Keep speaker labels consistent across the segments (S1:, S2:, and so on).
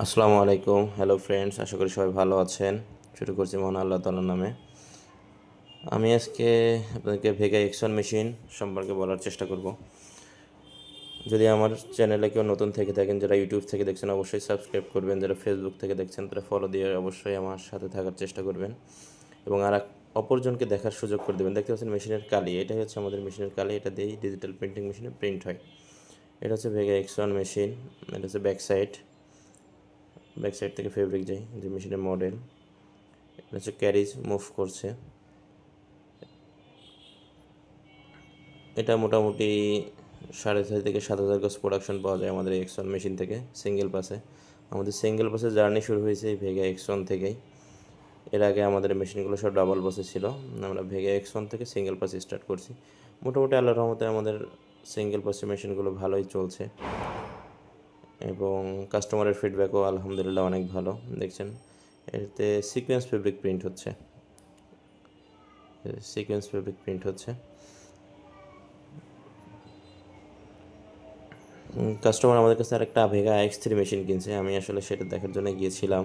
S1: আসসালামু আলাইকুম, hello friends, আশা করি সবাই ভালো আছেন। শুরু করছি মহান আল্লাহ তাআলার নামে। আমি আজকে আপনাদেরকে ভেগা এক্সন মেশিন সম্পর্কে বলার চেষ্টা করব। যদি আমার চ্যানেলে কেউ নতুন থেকে থাকেন, যারা ইউটিউব থেকে দেখছেন অবশ্যই সাবস্ক্রাইব করবেন, যারা ফেসবুক থেকে দেখছেন তারা ফলো দিয়ে অবশ্যই আমার সাথে থাকার চেষ্টা করবেন এবং অপরজনকে দেখার সুযোগ করে দেবেন। দেখতে পাচ্ছেন মেশিনের কালি, এটাই হচ্ছে আমাদের মেশিনের কালি। এটা দিয়েই ডিজিটাল প্রিন্টিং মেশিনে প্রিন্ট হয়। এটা হচ্ছে ভেগা এক্সন মেশিন। এটা হচ্ছে ব্যাক সাইড থেকে ফেব্রিক যায়, যে মেশিনের মডেল। এটা হচ্ছে ক্যারিজ মুভ করছে। এটা মোটামুটি 6,500 থেকে 7,000 গজ প্রোডাকশন পাওয়া যায় আমাদের এক্সন মেশিন থেকে সিঙ্গেল পাসে। আমাদের সিঙ্গেল পাসের জার্নি শুরু হয়েছে এই ভেগা এক্সন থেকেই। এর আগে আমাদের মেশিনগুলো সব ডাবল পাসে ছিল। আমরা ভেগা এক্সন থেকে সিঙ্গেল পাসে স্টার্ট করছি। মোটামুটি আল্লাহর রহমতে আমাদের সিঙ্গেল পাসের মেশিনগুলো ভালোই চলছে এবং কাস্টমারের ফিডব্যাকও আলহামদুলিল্লাহ অনেক ভালো। দেখছেন এতে সিকোয়েন্স ফেব্রিক প্রিন্ট হচ্ছে। কাস্টমার আমাদের কাছে আরেকটা ভেগা X3 মেশিন কিনছে। আমি আসলে সেটা দেখার জন্য গিয়েছিলাম।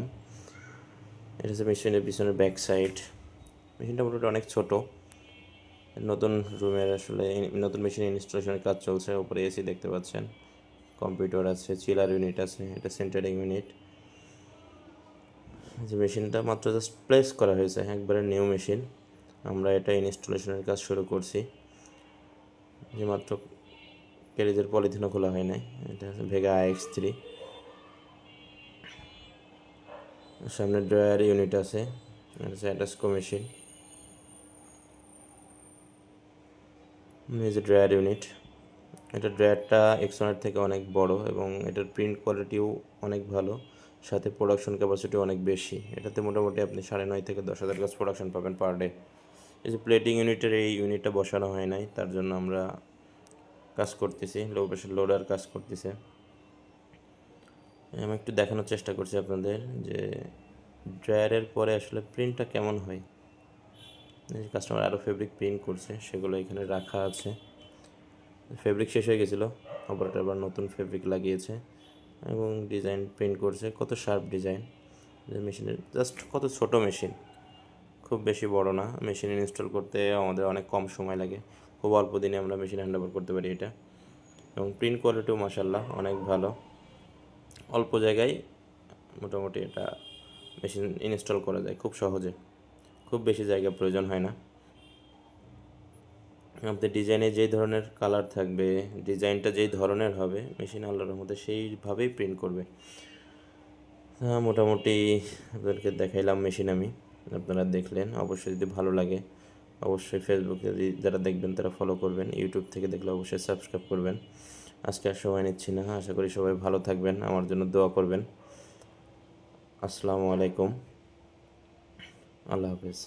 S1: এটা হচ্ছে মেশিনের পিছনের ব্যাক সাইড। মেশিনটা মোটামুটি অনেক ছোট। নতুন রুমের আসলে নতুন মেশিন ইনস্টলেশনের কাজ চলছে। উপরে এসি দেখতে পাচ্ছেন, কম্পিউটার আছে, চিলার ইউনিট আছে, এটা সেন্টারিং ইউনিট। যে মেশিনটা মাত্র জাস্ট প্লেস করা হয়েছে, একবারে নিউ মেশিন। আমরা এটা ইনস্টলেশনের কাজ শুরু করছি, যে মাত্র ক্যারিজের পলিথিনও খোলা হয় নাই। এটা হচ্ছে ভেগা X3। সামনে ড্রয়ার ইউনিট আছে। এটা হচ্ছে অ্যাটাস্কো মেশিন। এই যে ড্রয়ার ইউনিট, এটা ড্রয়ারটা এক্সনের থেকে অনেক বড় এবং এটার প্রিন্ট কোয়ালিটিও অনেক ভালো, সাথে প্রোডাকশন ক্যাপাসিটিও অনেক বেশি। এটাতে মোটামুটি আপনি 9.5 থেকে 10,000 গাছ প্রোডাকশন পাবেন পার ডে। এই যে প্লেটিং ইউনিটের এই ইউনিটটা বসানো হয় নাই, তার জন্য আমরা কাজ করতেছি, লো প্রেশার লোডার কাজ করতেছে। আমি একটু দেখানোর চেষ্টা করছি আপনাদের যে ড্রায়ারের পরে আসলে প্রিন্টটা কেমন হয়। কাস্টমার আরও ফেব্রিক প্রিন্ট করছে, সেগুলো এখানে রাখা আছে। ফেব্রিক শেষ হয়ে গেছিলো, অপারেটর আবার নতুন ফেব্রিক লাগিয়েছে এবং ডিজাইন প্রিন্ট করছে। কত শার্প ডিজাইন! যে মেশিনের জাস্ট কত ছোট মেশিন, খুব বেশি বড় না। মেশিন ইনস্টল করতে আমাদের অনেক কম সময় লাগে, খুব অল্প দিনে আমরা মেশিন হ্যান্ড ওভার করতে পারি এটা। এবং প্রিন্ট কোয়ালিটিও মাশাল্লাহ অনেক ভালো। অল্প জায়গায় মোটামুটি এটা মেশিন ইনস্টল করা যায় খুব সহজে, খুব বেশি জায়গা প্রয়োজন হয় না। আপনার ডিজাইনে যেই ধরনের কালার থাকবে, ডিজাইনটা যেই ধরনের হবে, মেশিন আল্লাহর মধ্যে সেইভাবেই প্রিন্ট করবে। মোটামুটি আপনাদেরকে দেখাইলাম মেশিন আমি, আপনারা দেখলেন। অবশ্যই যদি ভালো লাগে অবশ্যই ফেসবুকে যারা দেখবেন তারা ফলো করবেন, ইউটিউব থেকে দেখলে অবশ্যই সাবস্ক্রাইব করবেন। আজকে আর সময় নিচ্ছি না, আশা করি সবাই ভালো থাকবেন, আমার জন্য দোয়া করবেন। আসসালামু আলাইকুম, আল্লাহ হাফেজ।